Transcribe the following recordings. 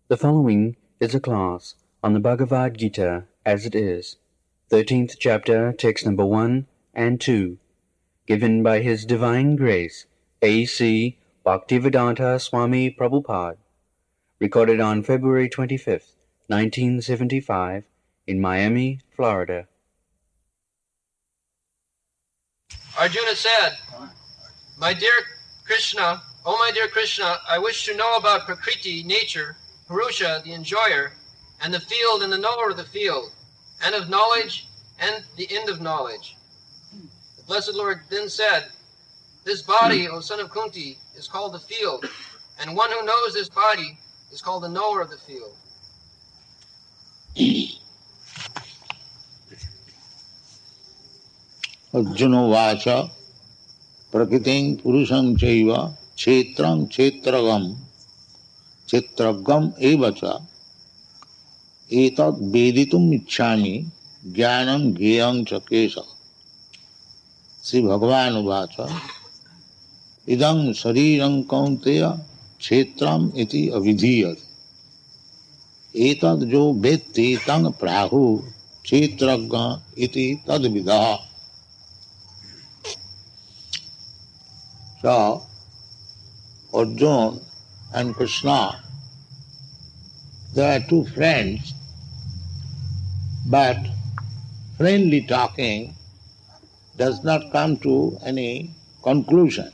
The following is a class on the Bhagavad Gita as it is, 13th chapter, text number 1 and 2, given by His Divine Grace, A.C. Bhaktivedanta Swami Prabhupada, recorded on February 25th, 1975, in Miami, Florida. Arjuna said, my dear Krishna, I wish to know about Prakriti, nature, Purusha, the enjoyer, and the field and the knower of the field, and of knowledge and the end of knowledge. The Blessed Lord then said, this body, O son of Kunti, is called the field, and one who knows this body is called the knower of the field. Arjuna vacha prakriting purusham chaiva kshetram kshetragam evacha etat veditum ichchami jnanam gyayam cha kesha. Sri Bhagavan vacha idam shariram kaunteya kshetram iti avidhiyat etat jo vetti tang prahu kshetragga iti tadvidah. So, Arjuna and Krishna, they are two friends, but friendly talking does not come to any conclusion.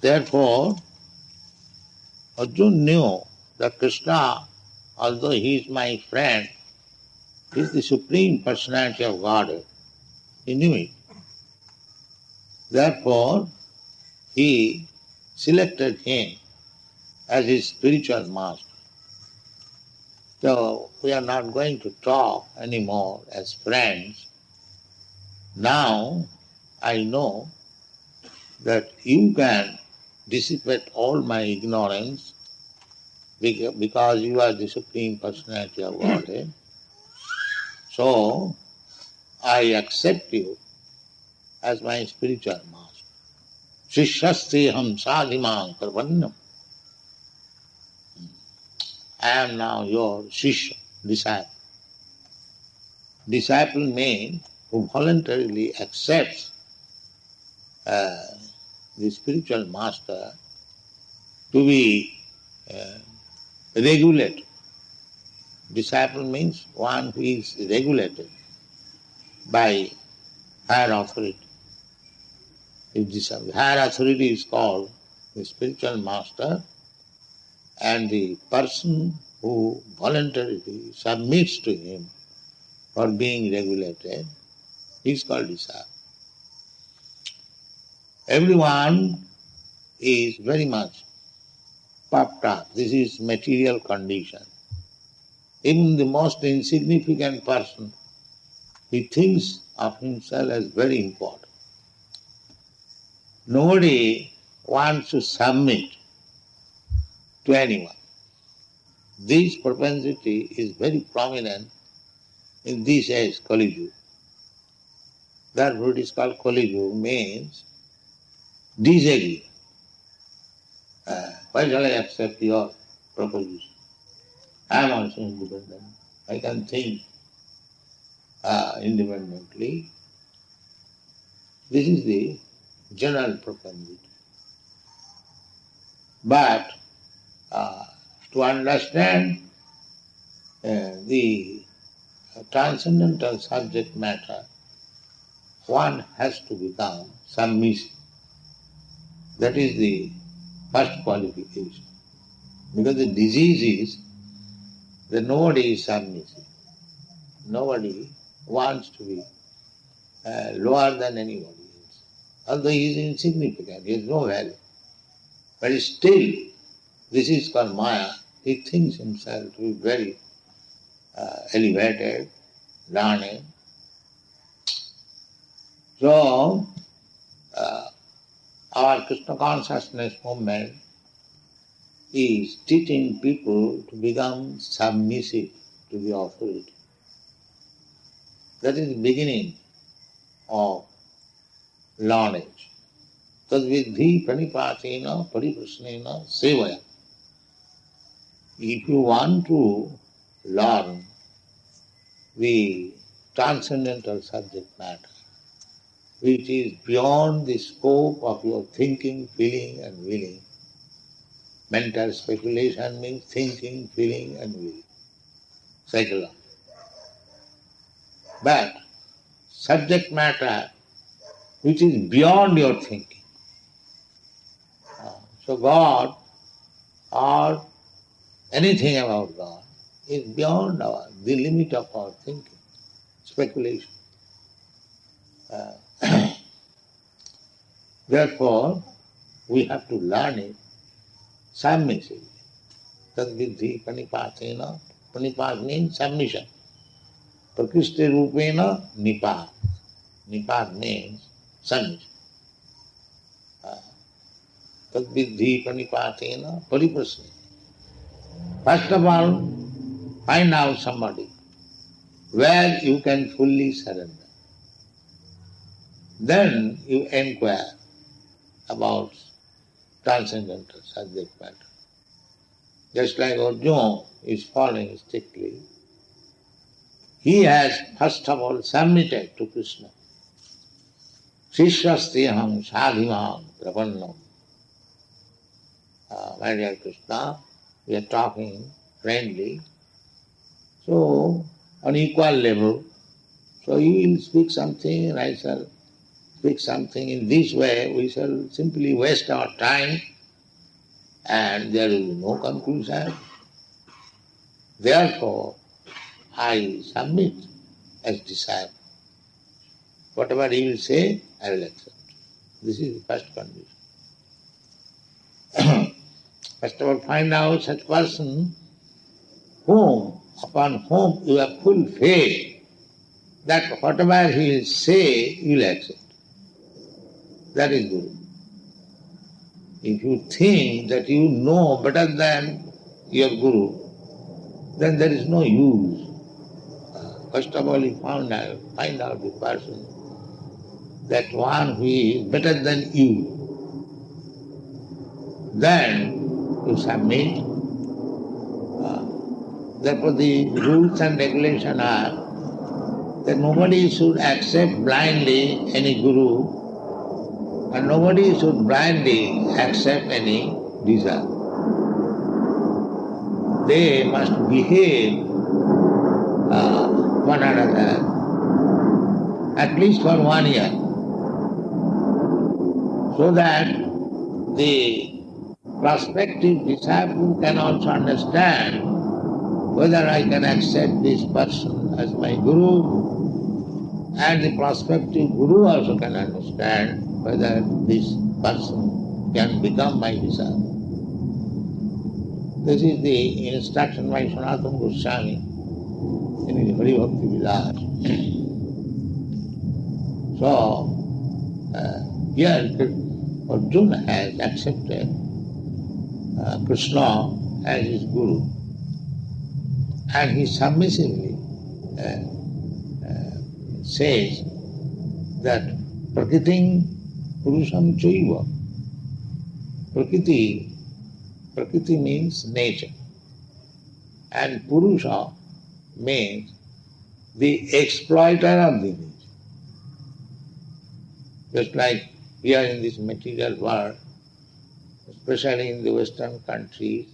Therefore, Arjuna knew that Krishna, although he is my friend, is the Supreme Personality of Godhead. He knew it. Therefore, he selected him as his spiritual master. So, we are not going to talk anymore as friends. Now, I know that you can dissipate all my ignorance because you are the Supreme Personality of Godhead. So, I accept you as my spiritual master. Shishyasteham sadhimam karvannam. I am now your Shishya, disciple. Disciple means who voluntarily accepts the spiritual master to be regulated. Disciple means one who is regulated by higher authority. Higher authority is called the spiritual master, and the person who voluntarily submits to him for being regulated is called disciple. Everyone is very much puffed up. This is material condition. Even the most insignificant person, he thinks of himself as very important. Nobody wants to submit to anyone. This propensity is very prominent in this age, Kali Yuga. Therefore it is called Kali Yuga, means disagree. Why shall I accept your proposition? I am also independent. I can think independently. This is the general propensity. But to understand the transcendental subject matter, one has to become submissive. That is the first qualification. Because the disease is that nobody is submissive. Nobody wants to be lower than anybody else. Although he is insignificant, he has no value. But still, this is called Maya. He thinks himself to be very elevated, learned. So, our Krishna consciousness movement is teaching people to become submissive to the authority. That is the beginning of knowledge. Tadvidhi pranipatena pariprasnena sevaya. if you want to learn the transcendental subject matter, which is beyond the scope of your thinking, feeling and willing. Mental speculation means thinking, feeling and willing. Psychology. But subject matter which is beyond your thinking. So God or anything about God is beyond the limit of our thinking, speculation. Therefore, we have to learn it submissively. Tadvidhi panipatena. Panipat means submission. Prakrishti rupena nipat. Nipat means submission. Tadvidhi panipatena pariprasna. First of all, find out somebody where you can fully surrender. Then you inquire about transcendental subject matter. Just like Arjuna is following strictly, he has first of all submitted to Krishna. Shishyasteham sadhimam prapannam. My dear Krishna, we are talking friendly, so on equal level. So you will speak something and I shall speak something. In this way we shall simply waste our time and there will be no conclusion. Therefore, I submit as disciple. Whatever he will say, I will accept. This is the first condition. First of all, find out such person upon whom you have full faith that whatever he will say, you will accept. That is Guru. If you think that you know better than your Guru, then there is no use. First of all, you find out the person, that one who is better than you. Then you submit. Therefore the rules and regulations are that nobody should accept blindly any Guru and nobody should blindly accept any desire. They must behave one another at least for 1 year, so that the prospective disciple can also understand whether I can accept this person as my Guru, and the prospective Guru also can understand whether this person can become my disciple. This is the instruction by Sanatana Goswami in his Hari Bhakti Vilas. So, here Arjuna has accepted Krishna as his Guru, and he submissively says that Prakritim Purusham Chaiva. Prakriti means nature, and Purusha means the exploiter of the nature. Just like here in this material world, especially in the Western countries,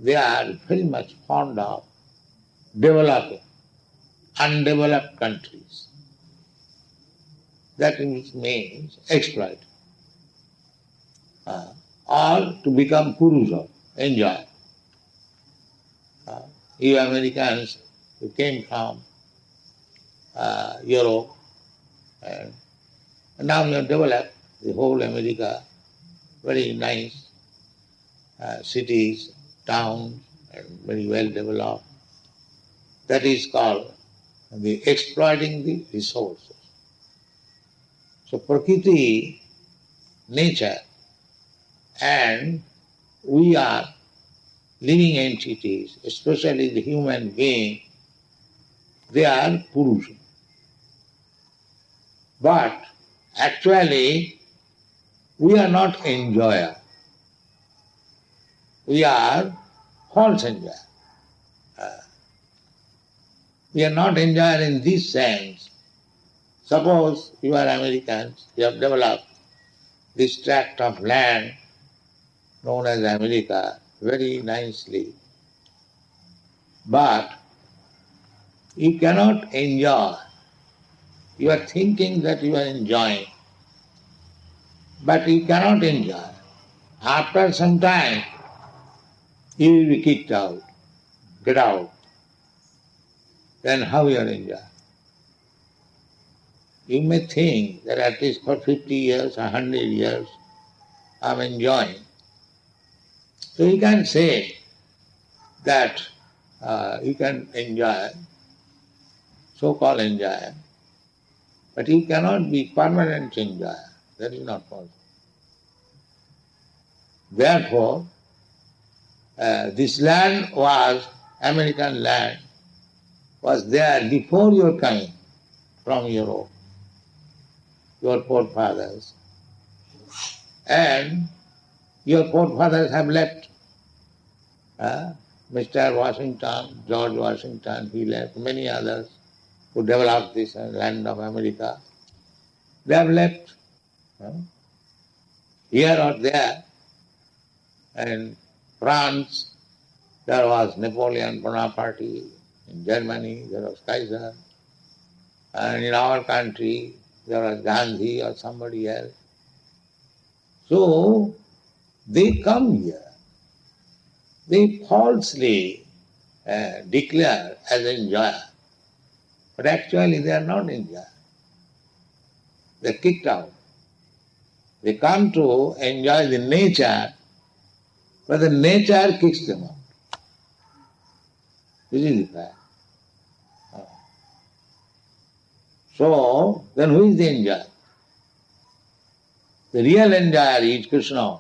they are very much fond of developing undeveloped countries. That means exploit. Or to become Purusha, enjoy. You Americans, you came from Europe, and now you have developed the whole America, very nice cities, towns, and very well developed. That is called the exploiting the resources. So Prakriti, nature, and we are living entities, especially the human being, they are Purusha. But actually, we are not enjoyer. We are false enjoyer. We are not enjoyer in this sense. Suppose you are Americans, you have developed this tract of land known as America very nicely, but you cannot enjoy. You are thinking that you are enjoying, but you cannot enjoy. After some time, you will be kicked out. Get out. Then how you are enjoying? You may think that at least for 50 years, 100 years, I am enjoying. So you can say that you can enjoy, so-called enjoy, but you cannot be permanent enjoyer. That is not possible. Therefore, this land was, American land, was there before your coming from Europe, your forefathers. And your forefathers have left. Mr. Washington, George Washington, he left, many others who developed this land of America. They have left here or there. In France, there was Napoleon Bonaparte. In Germany, there was Kaiser. And in our country, there was Gandhi or somebody else. So, they come here. They falsely declare as enjoyer. But actually they are not enjoyer. They are kicked out. They come to enjoy the nature, but the nature kicks them out. This is the fact. So, then who is the enjoyer? The real enjoyer is Krishna,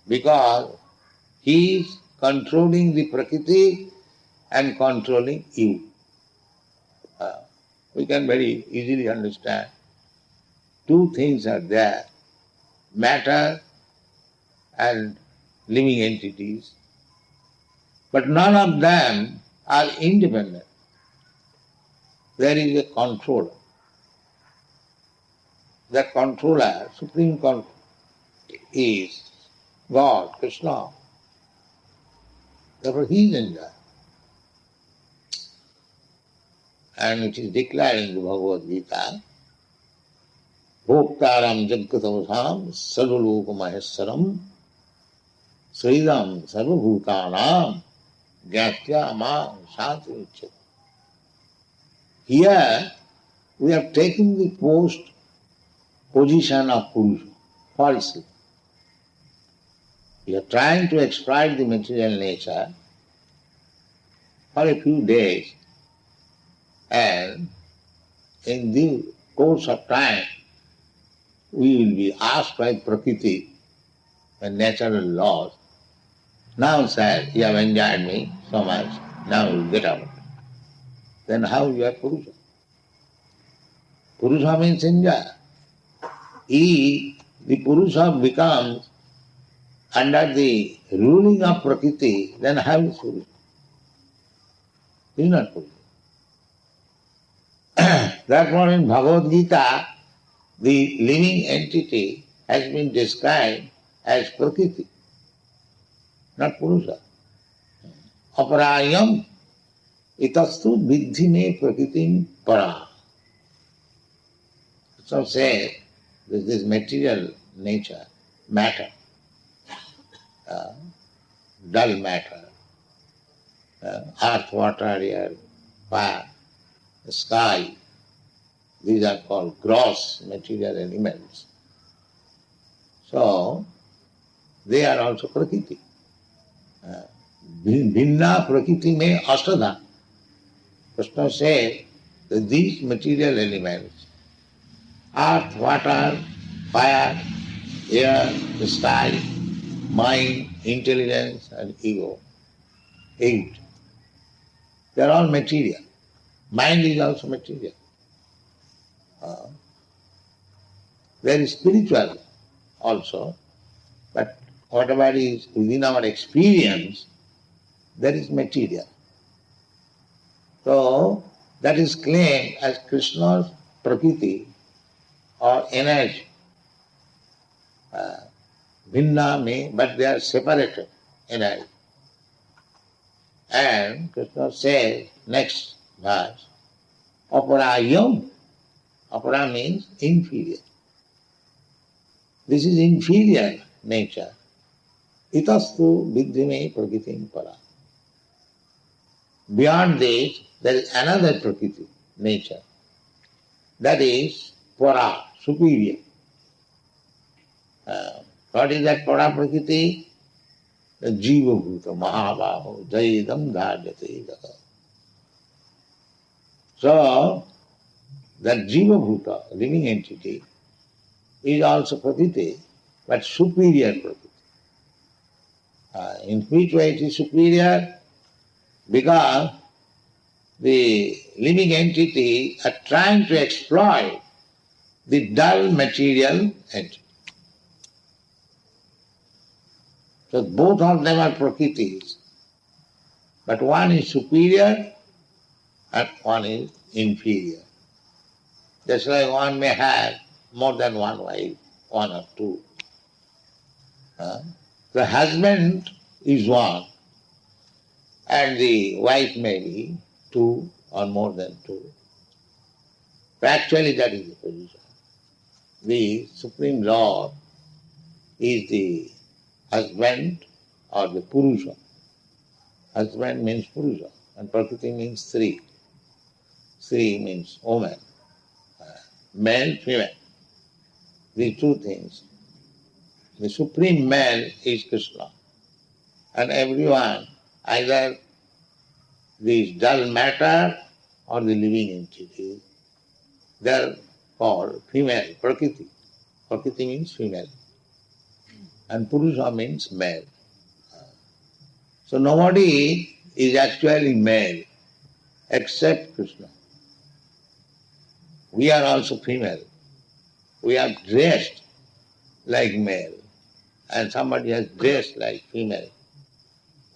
because he is controlling the Prakriti and controlling you. We can very easily understand. Two things are there, matter and living entities, but none of them are independent. There is a controller. That controller, supreme controller, is God, Krishna. Therefore he is enjoyer. And it is declared in the Bhagavad Gita, Bhoktaram Jagatavasam Sarvaloka Maheswaram Sridam Sarvabhutanam Gyatya Ma Shanti Uchyate. Here we have taken the position of Purusha falsely. We are trying to exploit the material nature for a few days, and in the course of time we will be asked by Prakriti and natural laws, now sir, you have enjoyed me so much, now you get out. Then how you are Purusha? Purusha means enjoyer. The Purusha becomes under the ruling of Prakriti, then how is Purusha? He is not Purusha. Therefore in Bhagavad Gita, the living entity has been described as Prakriti, not Purusha. Aparayam itastu viddhi me prakritim para. So say, this material nature, matter, dull matter, earth, water, air, fire, the sky, these are called gross material elements. So, they are also Prakriti. Bhinna Prakriti me Ashtadha. Krishna says that these material elements, earth, water, fire, air, the sky, mind, intelligence and ego, 8. They are all material. Mind is also material. Very spiritual also, but whatever is within our experience, that is material. So that is claimed as Krishna's prakriti or energy. Bhinna me, but they are separated energy. And Krishna says, next verse, aparayam. Apara means inferior. This is inferior nature. Itastu vidyame prakritim para. Beyond this, there is another prakriti, nature. That is para, superior. What is that para prakriti? The jiva bhuta, mahabhaho, jayidam dharjate jagat. So, that jiva bhuta, living entity, is also prakriti, but superior prakriti. In which way it is superior? Because the living entity are trying to exploit the dull material entity. So both of them are prakritis, but one is superior and one is inferior. Just like one may have more than one wife, one or two. The husband is one, and the wife may be two or more than two. But actually that is the position. The Supreme Lord is the husband or the Purusha. Husband means Purusha, and Prakriti means three. Three means woman, male, female. These two things. The Supreme Male is Krishna. And everyone, either this dull matter or the living entity, they are called female, Prakriti. Prakriti means female. And Purusha means male. So nobody is actually male except Krishna. We are also female. We are dressed like male, and somebody has dressed like female.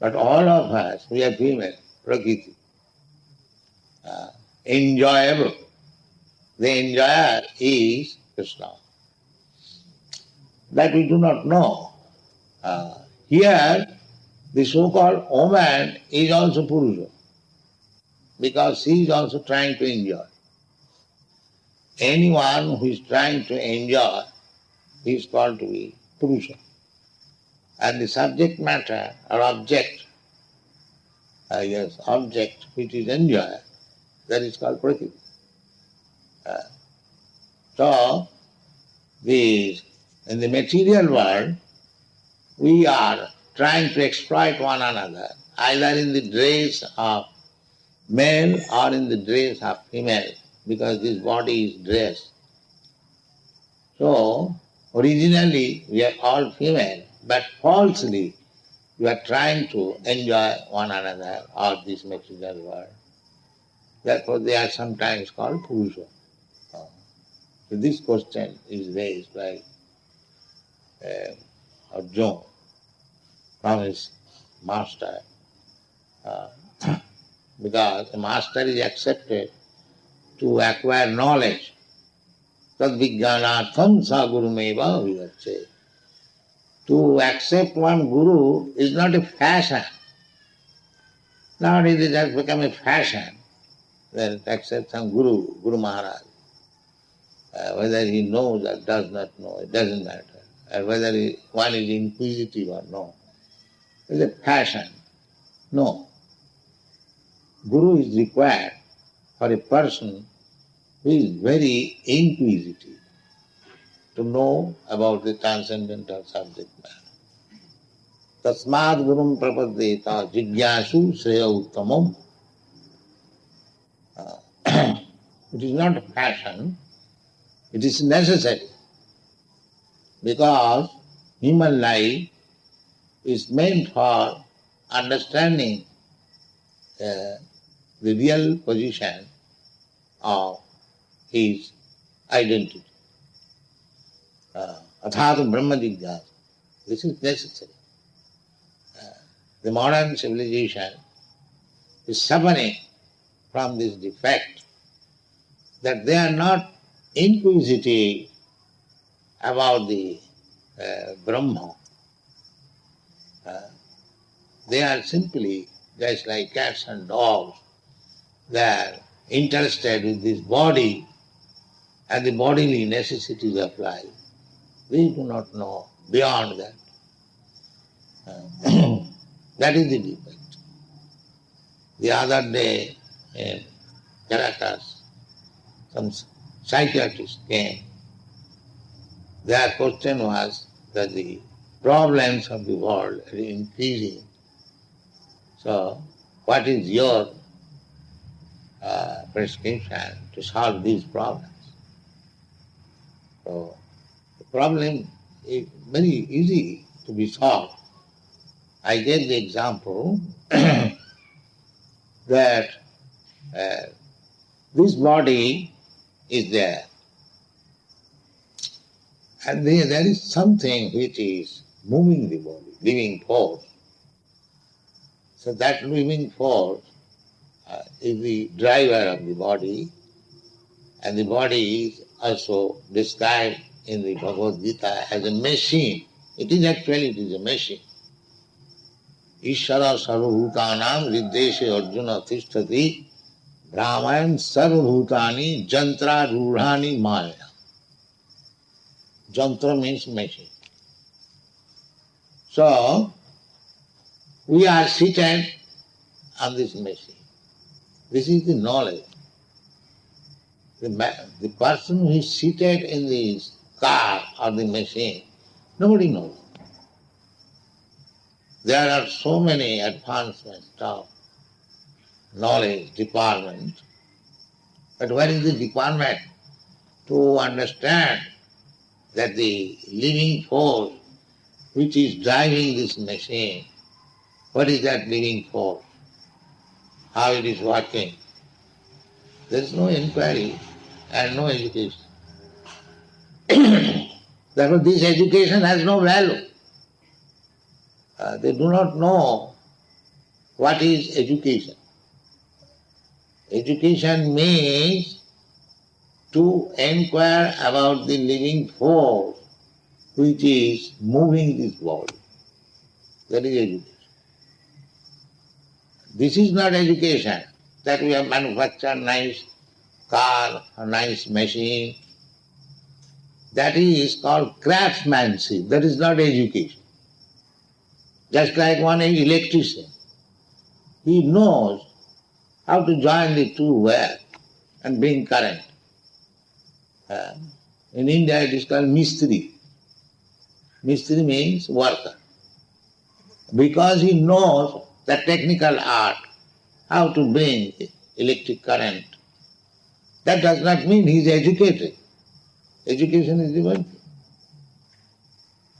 But all of us, we are female, Prakriti. Enjoyable. The enjoyer is Krishna. That we do not know. Here, the so-called woman is also Purusha, because she is also trying to enjoy. Anyone who is trying to enjoy is called to be Purusha. And the subject matter or object, object which is enjoy, that is called Prakriti. So, in the material world, we are trying to exploit one another, either in the dress of male or in the dress of female, because this body is dressed. So, originally we are all female, but falsely we are trying to enjoy one another or this material world. Therefore they are sometimes called Purusha. So this question is raised by Arjuna from his master, because the master is accepted to acquire knowledge. Tad vijnanatham sa gurumeva vivache. To accept one guru is not a fashion. Nowadays it has become a fashion that accept some guru, Guru Maharaj. Whether he knows or does not know, it doesn't matter. And whether one is inquisitive or no. It's a fashion. No. Guru is required for a person who is very inquisitive to know about the transcendental subject matter. Tasmad gurum prapaddeta jigyasu sreya uttamam. It is not a fashion, it is necessary, because human life is meant for understanding the real position of his identity. Athātu brahma jigyāsa. This is necessary. The modern civilization is suffering from this defect that they are not inquisitive about the Brahma. They are simply just like cats and dogs. They are interested with this body and the bodily necessities of life. They do not know beyond that. That is the defect. The other day in Caracas, some psychiatrists came. Their question was that the problems of the world are increasing. So, what is your prescription to solve these problems? So, the problem is very easy to be solved. I gave the example that this body is there. And there is something which is moving the body, living force. So that living force is the driver of the body, and the body is also described in the Bhagavad Gita as a machine. It is a machine. Ishara sarvabhutanam riddeshe arjuna tishtati brahmayan sarvabhutani jantra rurhani maya. Jantra means machine. So, we are seated on this machine. This is the knowledge. The person who is seated in this car or the machine, nobody knows. There are so many advancements of knowledge department, but where is the department to understand that the living force which is driving this machine, what is that living force? How it is working? There is no inquiry and no education. Therefore this education has no value. They do not know what is education. Education means to inquire about the living force which is moving this body. That is education. This is not education, that we have manufactured nice car, a nice machine. That is called craftsmanship. That is not education. Just like one is electrician. He knows how to join the two wires and bring current. In India it is called mistri. Mistri means worker. Because he knows the technical art, how to bring electric current. That does not mean he is educated. Education is different.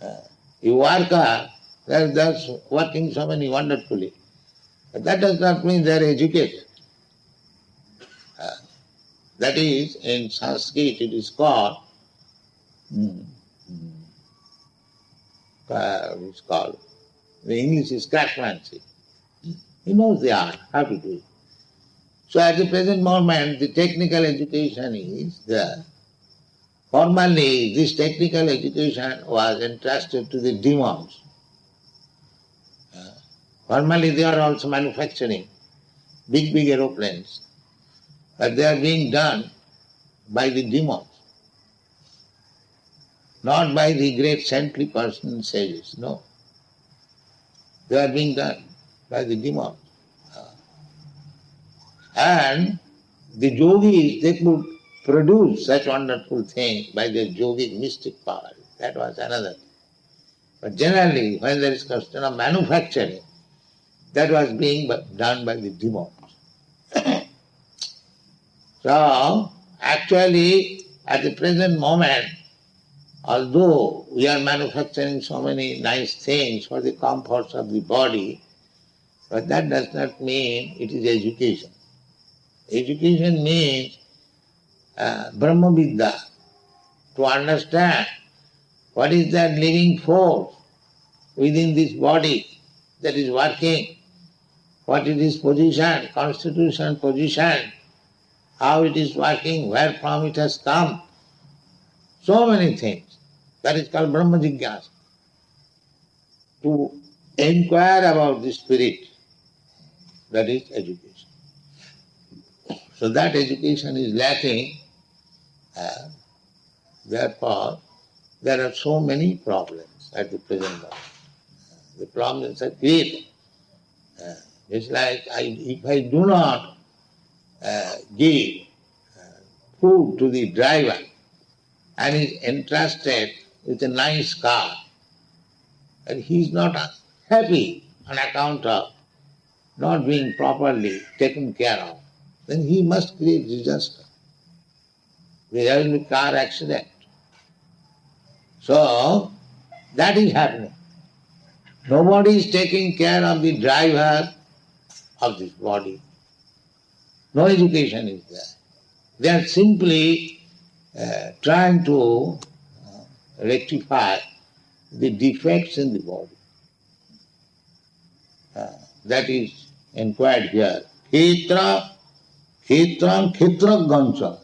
A worker, that's working so many wonderfully. But that does not mean they are educated. That is, in Sanskrit it is called, the English is craftsmanship. He knows the art, how to do it. So at the present moment, the technical education is there. Formerly, this technical education was entrusted to the demons. Formerly, they are also manufacturing big aeroplanes, but they are being done by the demons, not by the great saintly persons, sages, no. They are being done by the demons. And the yogis, they could produce such wonderful things by their yogic mystic power. That was another thing. But generally, when there is question of manufacturing, that was being done by the demons. So, actually, at the present moment, although we are manufacturing so many nice things for the comforts of the body, but that does not mean it is education. Education means Brahma Vidya, to understand what is that living force within this body that is working, what it is position, constitution, position, how it is working, where from it has come. So many things. That is called Brahma Jigyasa. To inquire about the spirit, that is education. So that education is lacking, therefore there are so many problems at the present moment. The problems are great. It's like if I do not give food to the driver and is entrusted with a nice car, and he is not happy on account of not being properly taken care of, then he must create disaster. There will be car accident. So that is happening. Nobody is taking care of the driver of this body. No education is there. They are simply trying to rectify the defects in the body. That is inquired here. Khetram gancha.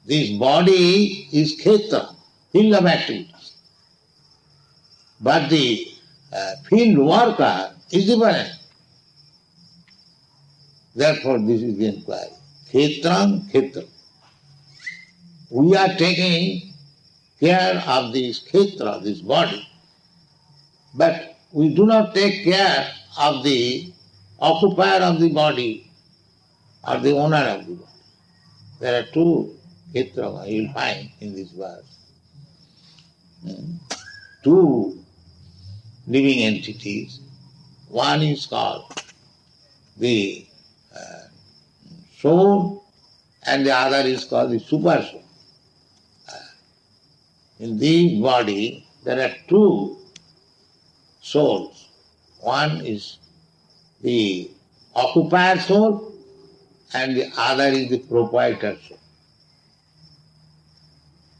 This body is khetra, field of activities. But the field worker is different. Therefore, this is the inquiry. Khetram. We are taking care of this khetra, this body, but we do not take care of the occupier of the body or the owner of the body. There are two khetra you will find in this verse. Two living entities. One is called the soul and the other is called the super soul. In this body there are two souls. One is the occupier soul and the other is the proprietor soul.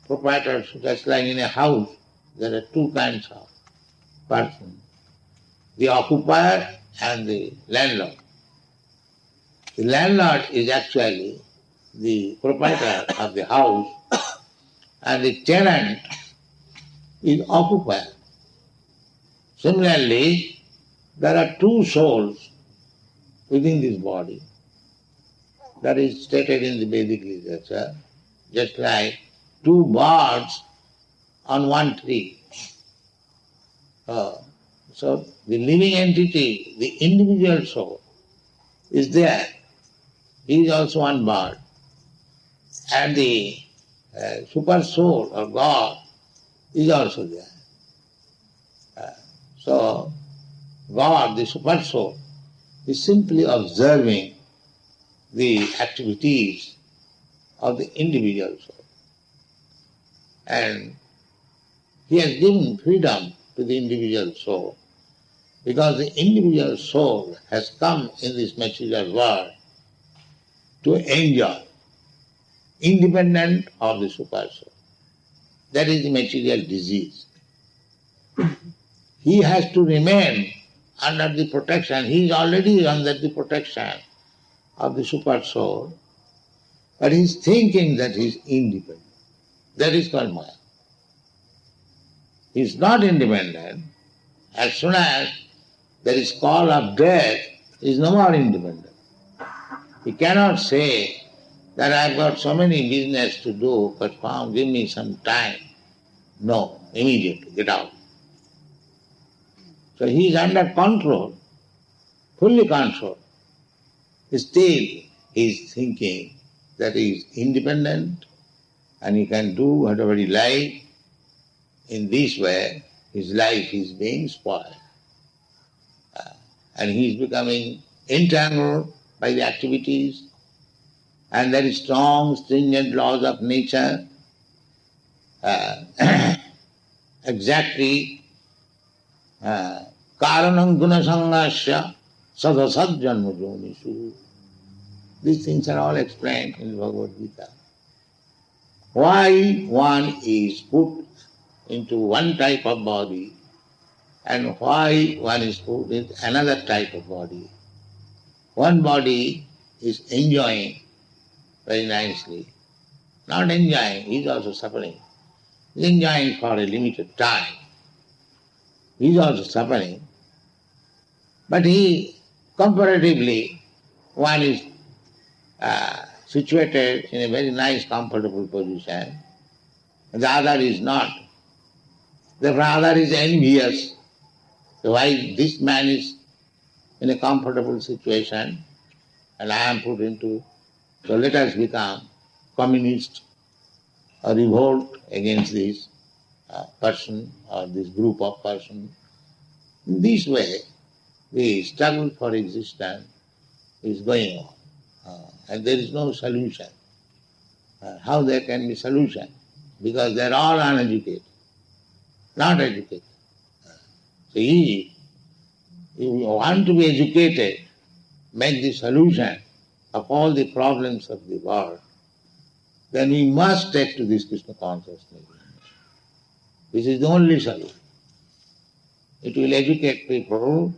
Proprietor soul, just like in a house, there are two kinds of persons. The occupier and the landlord. The landlord is actually the proprietor of the house and the tenant is occupier. Similarly, there are two souls within this body. That is stated in the Vedic literature, just like two birds on one tree. So the living entity, the individual soul, is there. He is also one bird. And the super soul or God is also there. So God, the super soul, is simply observing the activities of the individual soul. And he has given freedom to the individual soul because the individual soul has come in this material world to enjoy, independent of the super soul. That is the material disease. He has to remain under the protection. He is already under the protection of the super soul, but he is thinking that he is independent. That is called Maya. He is not independent. As soon as there is call of death, he is no more independent. He cannot say that I have got so many business to do, but give me some time. No, immediately, get out. So he is under control, fully controlled. Still, he is thinking that he is independent and he can do whatever he likes. In this way, his life is being spoiled. And he is becoming entangled by the activities, and there is strong, stringent laws of nature. Exactly, karanam gunasangasya sadasad janma jonisu. These things are all explained in Bhagavad Gita. Why one is put into one type of body and why one is put in another type of body. One body is enjoying very nicely, not enjoying, he is also suffering. He is enjoying for a limited time. He is also suffering. But he, comparatively, one is situated in a very nice, comfortable position. The other is not. The other is envious. Why this man is in a comfortable situation and I am put into, so let us become communist or revolt against this person or this group of persons. In this way, the struggle for existence is going on and there is no solution. How there can be solution? Because they are all uneducated, not educated. So if you want to be educated, make the solution of all the problems of the world, then we must take to this Krishna consciousness. This is the only solution. It will educate people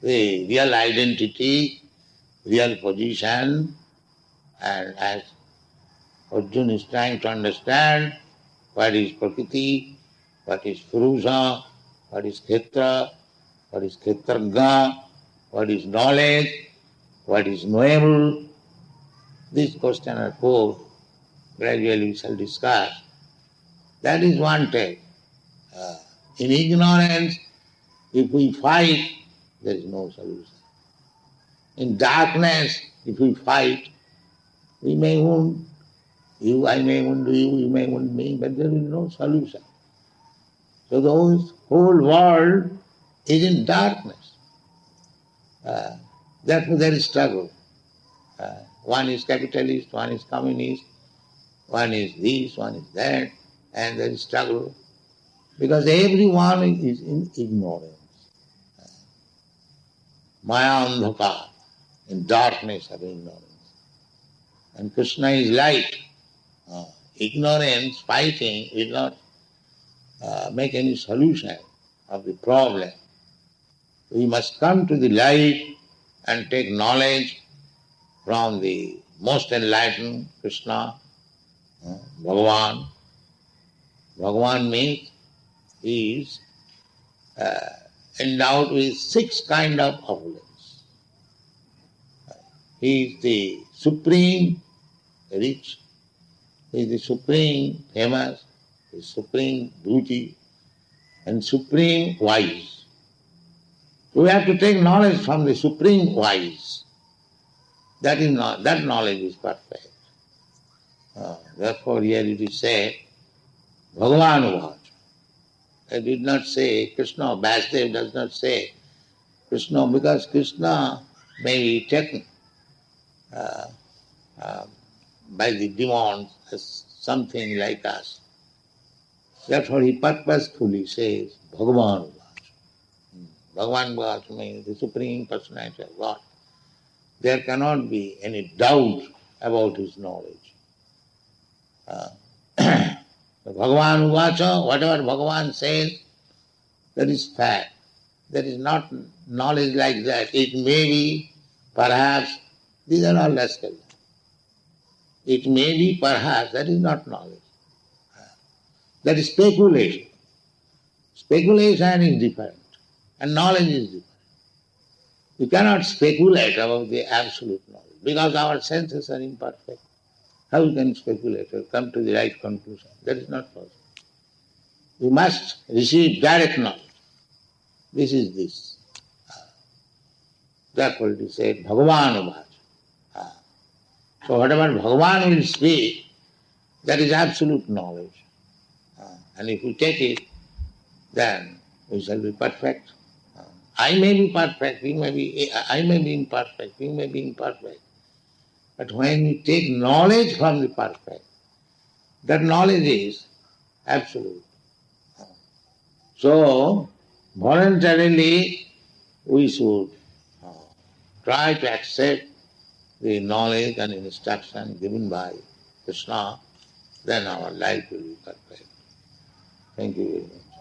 the real identity, real position, and as Arjuna is trying to understand what is Prakriti, what is Purusha, what is Kshetra, what is Kshetragya, what is knowledge, what is knowable. These questions are four. Gradually we shall discuss. That is one take. In ignorance, if we fight, there is no solution. In darkness, if we fight, we may wound you, I may wound you, you may wound me, but there is no solution. So the whole world is in darkness. Therefore there is struggle. One is capitalist, one is communist, one is this, one is that, and there is struggle. Because everyone is in ignorance. Maya andhaka, in darkness of ignorance. And Krishna is light. Ignorance, fighting, will not make any solution of the problem. We must come to the light and take knowledge from the most enlightened Krishna, Bhagavan. Bhagavan means he is endowed with 6 kinds of opulence. He is the supreme rich, he is the supreme famous, he is supreme beauty, and supreme wise. We have to take knowledge from the supreme wise. That knowledge is perfect. Therefore here it is said, Bhagavan Uvacha. I did not say Krishna, Vasudev does not say Krishna, because Krishna may be taken by the demons as something like us. Therefore he purposefully says Bhagavan Uvacha. Bhagavan Uvacha means the Supreme Personality of God. There cannot be any doubt about his knowledge. Bhagavan Uvacha, whatever Bhagavan says, that is fact. There is not knowledge like that. It may be, perhaps, these are all rascals. It may be, perhaps, that is not knowledge. That is speculation. Speculation is different, and knowledge is different. You cannot speculate about the absolute knowledge, because our senses are imperfect. How you can speculate or come to the right conclusion? That is not possible. You must receive direct knowledge. This is this. Therefore it is said, Bhagavan Uvacha. So whatever Bhagavan will speak, that is absolute knowledge. And if we take it, then we shall be perfect. I may be perfect, I may be imperfect, you may be imperfect. But when we take knowledge from the perfect, that knowledge is absolute. So, voluntarily we should try to accept the knowledge and instruction given by Krishna, then our life will be perfect. Thank you very much.